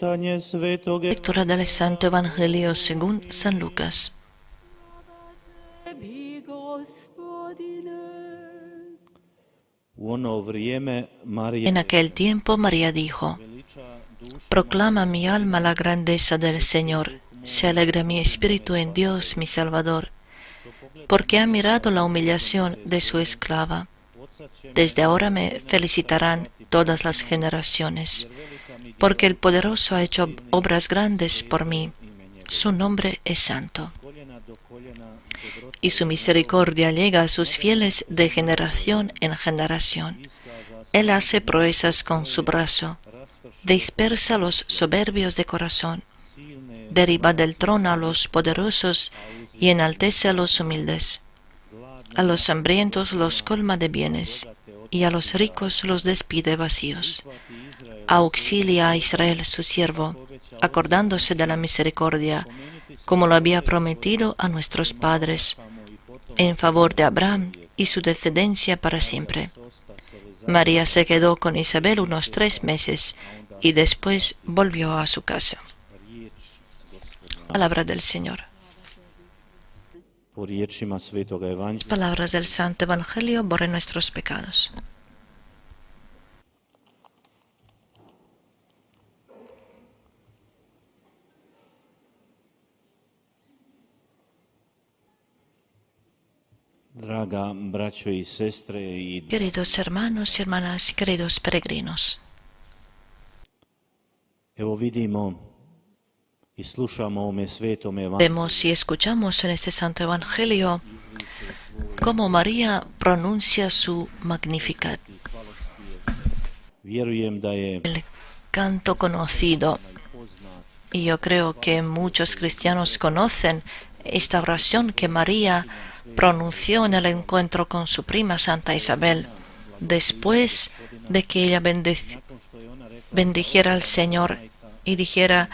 Lectura del Santo Evangelio según San Lucas. En aquel tiempo María dijo: Proclama mi alma la grandeza del Señor, se alegra mi espíritu en Dios mi Salvador, porque ha mirado la humillación de su esclava. Desde ahora me felicitarán todas las generaciones, porque el Poderoso ha hecho obras grandes por mí. Su nombre es santo. Y su misericordia llega a sus fieles de generación en generación. Él hace proezas con su brazo, dispersa a los soberbios de corazón, derriba del trono a los poderosos y enaltece a los humildes. A los hambrientos los colma de bienes, y a los ricos los despide vacíos. Auxilia a Israel su siervo, acordándose de la misericordia, como lo había prometido a nuestros padres, en favor de Abraham y su descendencia para siempre. María se quedó con Isabel unos 3 meses y después volvió a su casa. Palabra del Señor. Palabras del Santo Evangelio borren nuestros pecados. Queridos hermanos y hermanas, queridos peregrinos, vemos y escuchamos en este Santo Evangelio cómo María pronuncia su Magnificat, el canto conocido. Y yo creo que muchos cristianos conocen esta oración que María pronunció en el encuentro con su prima Santa Isabel, después de que ella bendijera al Señor y dijera: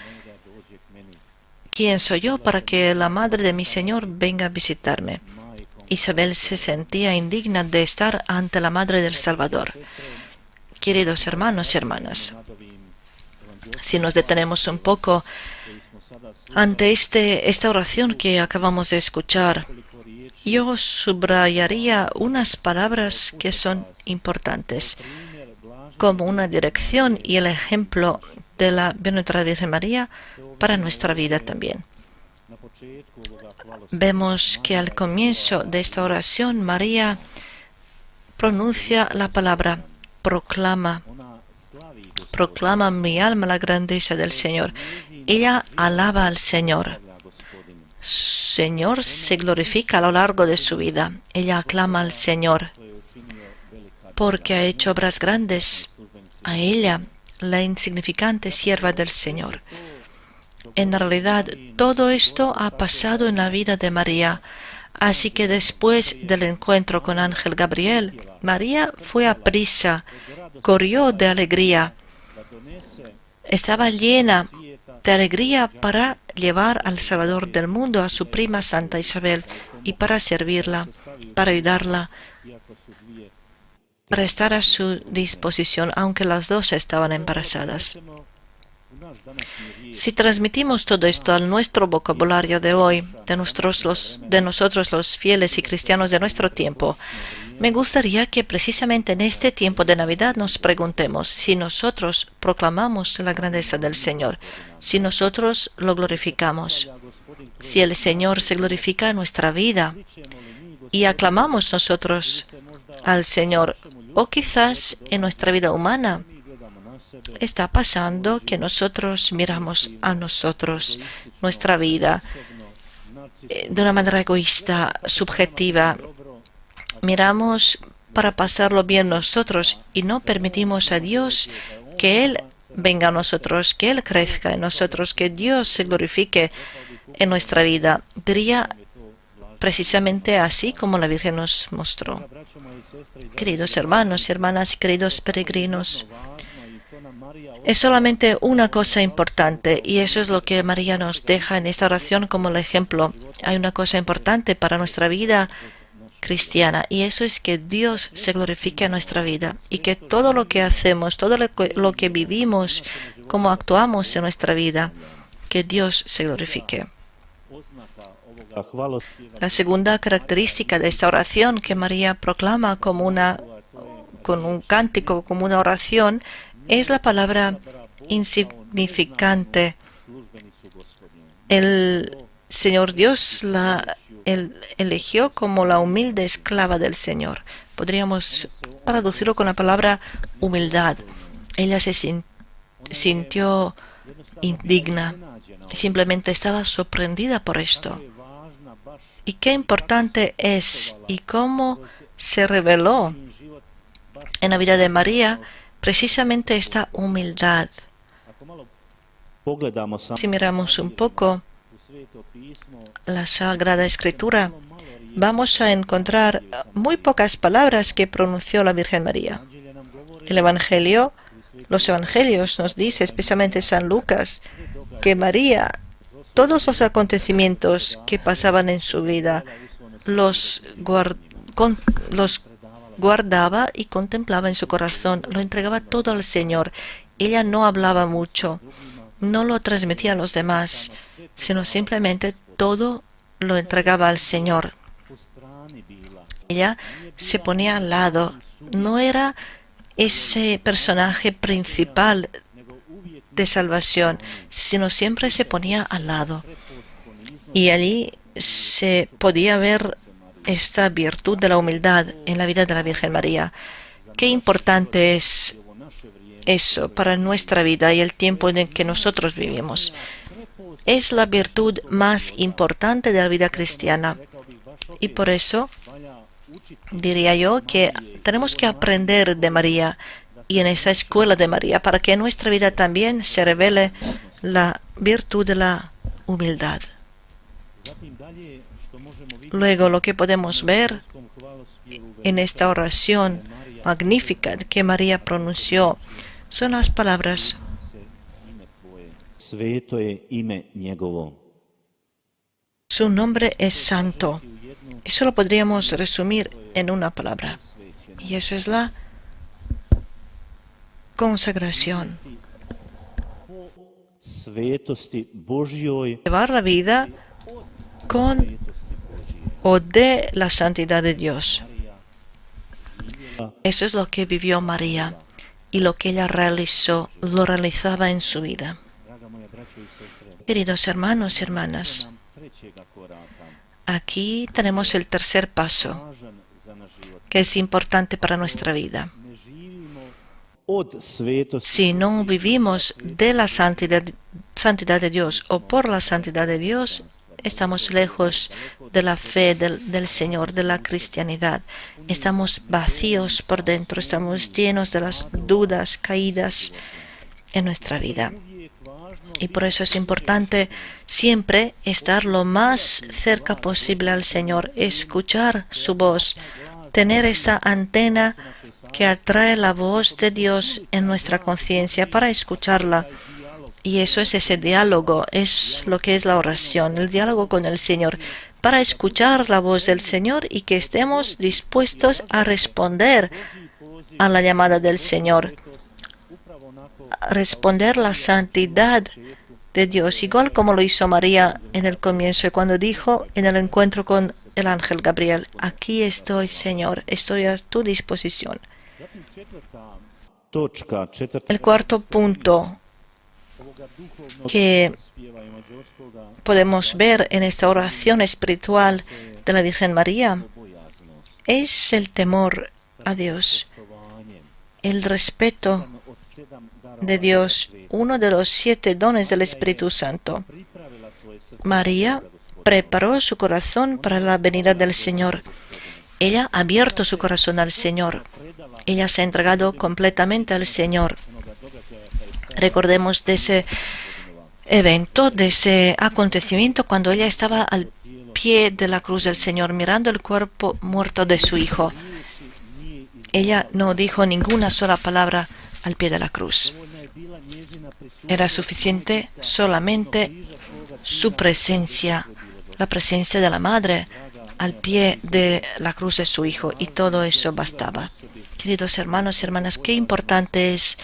¿Quién soy yo para que la madre de mi Señor venga a visitarme? Isabel se sentía indigna de estar ante la madre del Salvador. Queridos hermanos y hermanas, si nos detenemos un poco ante esta oración que acabamos de escuchar, yo subrayaría unas palabras que son importantes, como una dirección y el ejemplo de la Bienaventurada Virgen María para nuestra vida también. Vemos que al comienzo de esta oración María pronuncia la palabra proclama. Proclama mi alma la grandeza del Señor. Ella alaba al Señor. Señor se glorifica a lo largo de su vida. Ella aclama al Señor porque ha hecho obras grandes. A ella, la insignificante sierva del Señor. En realidad, todo esto ha pasado en la vida de María. Así que después del encuentro con Ángel Gabriel, María fue aprisa, corrió de alegría. Estaba llena de alegría para llevar al Salvador del mundo a su prima Santa Isabel y para servirla, para ayudarla, para estar a su disposición, aunque las dos estaban embarazadas. Si transmitimos todo esto a nuestro vocabulario de hoy, de nosotros los fieles y cristianos de nuestro tiempo, me gustaría que precisamente en este tiempo de Navidad nos preguntemos si nosotros proclamamos la grandeza del Señor, si nosotros lo glorificamos, si el Señor se glorifica en nuestra vida y aclamamos nosotros al Señor, o quizás en nuestra vida humana está pasando que nosotros miramos a nosotros, nuestra vida, de una manera egoísta, subjetiva. Miramos para pasarlo bien nosotros y no permitimos a Dios que Él venga a nosotros, que Él crezca en nosotros, que Dios se glorifique en nuestra vida. Diría precisamente así como la Virgen nos mostró. Queridos hermanos y hermanas, queridos peregrinos, es solamente una cosa importante y eso es lo que María nos deja en esta oración como el ejemplo. Hay una cosa importante para nuestra vida cristiana y eso es que Dios se glorifique en nuestra vida y que todo lo que hacemos, todo lo que vivimos cómo actuamos en nuestra vida. Que Dios se glorifique. La segunda característica de esta oración que María proclama con un cántico, como una oración, es la palabra insignificante. El Señor Dios la eligió como la humilde esclava del Señor. Podríamos traducirlo con la palabra humildad. Ella se sintió indigna y simplemente estaba sorprendida por esto. Y qué importante es y cómo se reveló en la vida de María precisamente esta humildad. Si miramos un poco la Sagrada Escritura, vamos a encontrar muy pocas palabras que pronunció la Virgen María. Los evangelios nos dice, especialmente San Lucas, que María, todos los acontecimientos que pasaban en su vida, los guardaba y contemplaba en su corazón, lo entregaba todo al Señor. Ella no hablaba mucho, no lo transmitía a los demás, sino simplemente todo lo entregaba al Señor. Ella se ponía al lado, no era ese personaje principal de salvación, sino siempre se ponía al lado. Y allí se podía ver esta virtud de la humildad en la vida de la Virgen María. Qué importante es eso para nuestra vida y el tiempo en el que nosotros vivimos. Es la virtud más importante de la vida cristiana. Y por eso diría yo que tenemos que aprender de María y en esa escuela de María para que en nuestra vida también se revele la virtud de la humildad. Luego, lo que podemos ver en esta oración magnífica que María pronunció son las palabras: su nombre es santo. Eso lo podríamos resumir en una palabra. Y eso es la consagración. Llevar la vida con o de la santidad de Dios. Eso es lo que vivió María y lo que ella realizó, lo realizaba en su vida. Queridos hermanos y hermanas, aquí tenemos el tercer paso, que es importante para nuestra vida. Si no vivimos de la santidad de Dios o por la santidad de Dios, estamos lejos de la fe del Señor, de la cristianidad. Estamos vacíos por dentro, estamos llenos de las dudas, caídas en nuestra vida. Y por eso es importante siempre estar lo más cerca posible al Señor, escuchar su voz, tener esa antena que atrae la voz de Dios en nuestra conciencia para escucharla. Y eso es ese diálogo, es lo que es la oración, el diálogo con el Señor, para escuchar la voz del Señor y que estemos dispuestos a responder a la llamada del Señor, a responder la santidad de Dios, igual como lo hizo María en el comienzo, cuando dijo en el encuentro con el ángel Gabriel: aquí estoy, Señor, estoy a tu disposición. El cuarto punto que podemos ver en esta oración espiritual de la Virgen María es el temor a Dios, el respeto de Dios, uno de los 7 dones del Espíritu Santo. María preparó su corazón para la venida del Señor. Ella ha abierto su corazón al Señor. Ella se ha entregado completamente al Señor. Recordemos de ese evento, de ese acontecimiento, cuando ella estaba al pie de la cruz del Señor, mirando el cuerpo muerto de su hijo. Ella no dijo ninguna sola palabra al pie de la cruz. Era suficiente solamente su presencia, la presencia de la madre al pie de la cruz de su hijo, y todo eso bastaba. Queridos hermanos y hermanas, qué importante es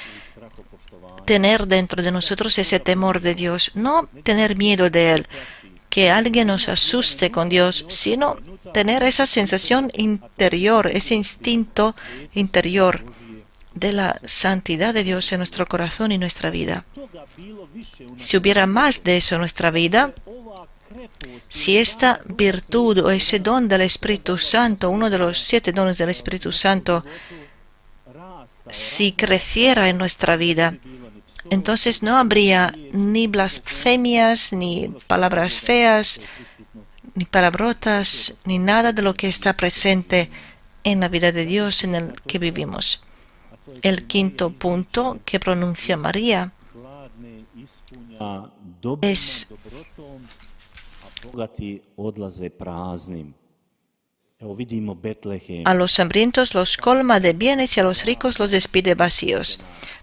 tener dentro de nosotros ese temor de Dios, no tener miedo de Él, que alguien nos asuste con Dios, sino tener esa sensación interior, ese instinto interior de la santidad de Dios en nuestro corazón y nuestra vida. Si hubiera más de eso en nuestra vida, si esta virtud o ese don del Espíritu Santo, uno de los 7 dones del Espíritu Santo, si creciera en nuestra vida, entonces no habría ni blasfemias, ni palabras feas, ni palabrotas, ni nada de lo que está presente en la vida de Dios en el que vivimos. El quinto punto que pronuncia María es: a los hambrientos los colma de bienes y a los ricos los despide vacíos.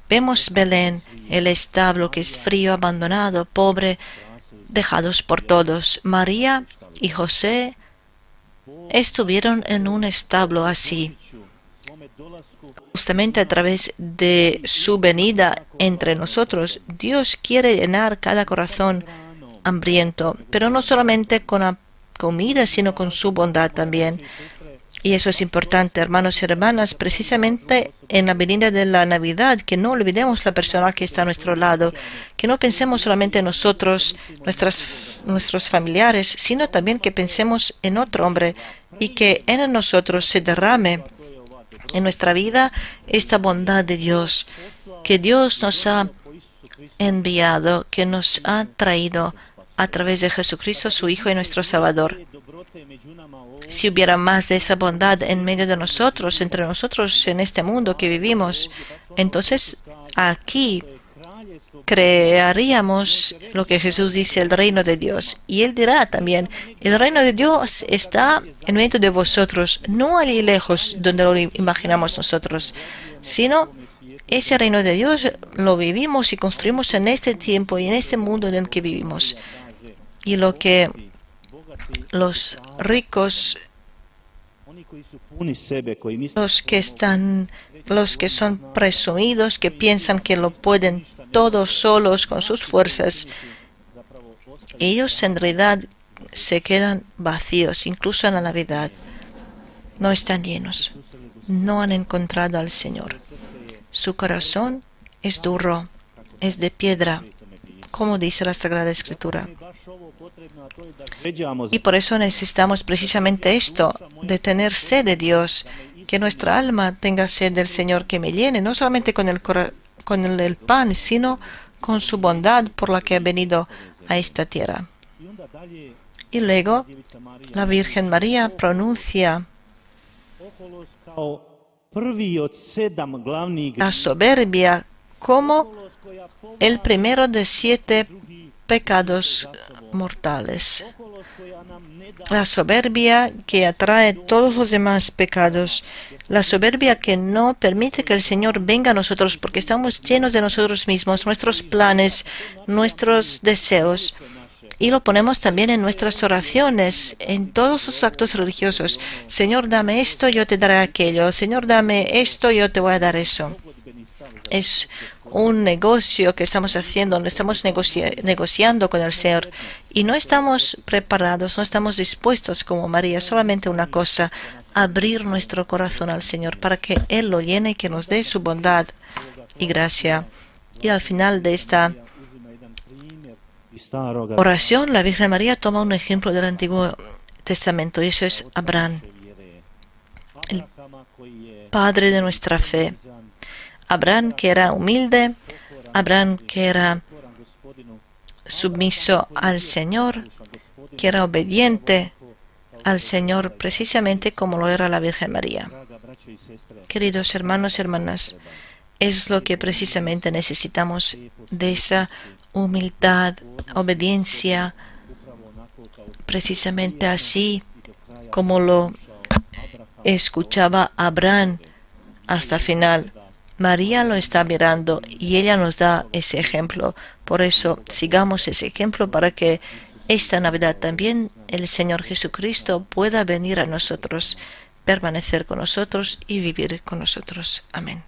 Vemos Belén, el establo que es frío, abandonado, pobre, dejados por todos. María y José estuvieron en un establo así. Justamente a través de su venida entre nosotros, Dios quiere llenar cada corazón hambriento, pero no solamente con la comida, sino con su bondad también. Y eso es importante, hermanos y hermanas, precisamente en la venida de la Navidad, que no olvidemos la persona que está a nuestro lado, que no pensemos solamente en nosotros, nuestros familiares, sino también que pensemos en otro hombre y que en nosotros se derrame en nuestra vida esta bondad de Dios, que Dios nos ha enviado, que nos ha traído a través de Jesucristo, su Hijo y nuestro Salvador. Si hubiera más de esa bondad en medio de nosotros, entre nosotros, en este mundo que vivimos, entonces aquí crearíamos lo que Jesús dice, el reino de Dios. Y Él dirá también, el reino de Dios está en medio de vosotros, no allí lejos donde lo imaginamos nosotros, sino ese reino de Dios lo vivimos y construimos en este tiempo y en este mundo en el que vivimos. Y lo que los ricos, los que son presumidos, que piensan que lo pueden todos solos con sus fuerzas, ellos en realidad se quedan vacíos, incluso en la Navidad. No están llenos, no han encontrado al Señor. Su corazón es duro, es de piedra, como dice la Sagrada Escritura. Y por eso necesitamos precisamente esto, de tener sed de Dios, que nuestra alma tenga sed del Señor, que me llene, no solamente con el pan, sino con su bondad por la que ha venido a esta tierra. Y luego la Virgen María pronuncia la soberbia como el primero de 7 pecados mortales. La soberbia que atrae todos los demás pecados. La soberbia que no permite que el Señor venga a nosotros porque estamos llenos de nosotros mismos, nuestros planes, nuestros deseos. Y lo ponemos también en nuestras oraciones, en todos los actos religiosos. Señor, dame esto, yo te daré aquello. Señor, dame esto, yo te voy a dar eso. Es un negocio que estamos haciendo, no estamos negociando con el Señor. Y no estamos preparados, no estamos dispuestos como María. Solamente una cosa, abrir nuestro corazón al Señor para que Él lo llene y que nos dé su bondad y gracia. Y al final de esta oración, la Virgen María toma un ejemplo del Antiguo Testamento, y eso es Abraham, el padre de nuestra fe. Abraham, que era humilde, Abraham, que era submiso al Señor, que era obediente al Señor, precisamente como lo era la Virgen María. Queridos hermanos y hermanas, es lo que precisamente necesitamos, de esa humildad, obediencia, precisamente así como lo escuchaba Abraham hasta el final. María lo está mirando y ella nos da ese ejemplo. Por eso sigamos ese ejemplo para que esta Navidad también el Señor Jesucristo pueda venir a nosotros, permanecer con nosotros y vivir con nosotros. Amén.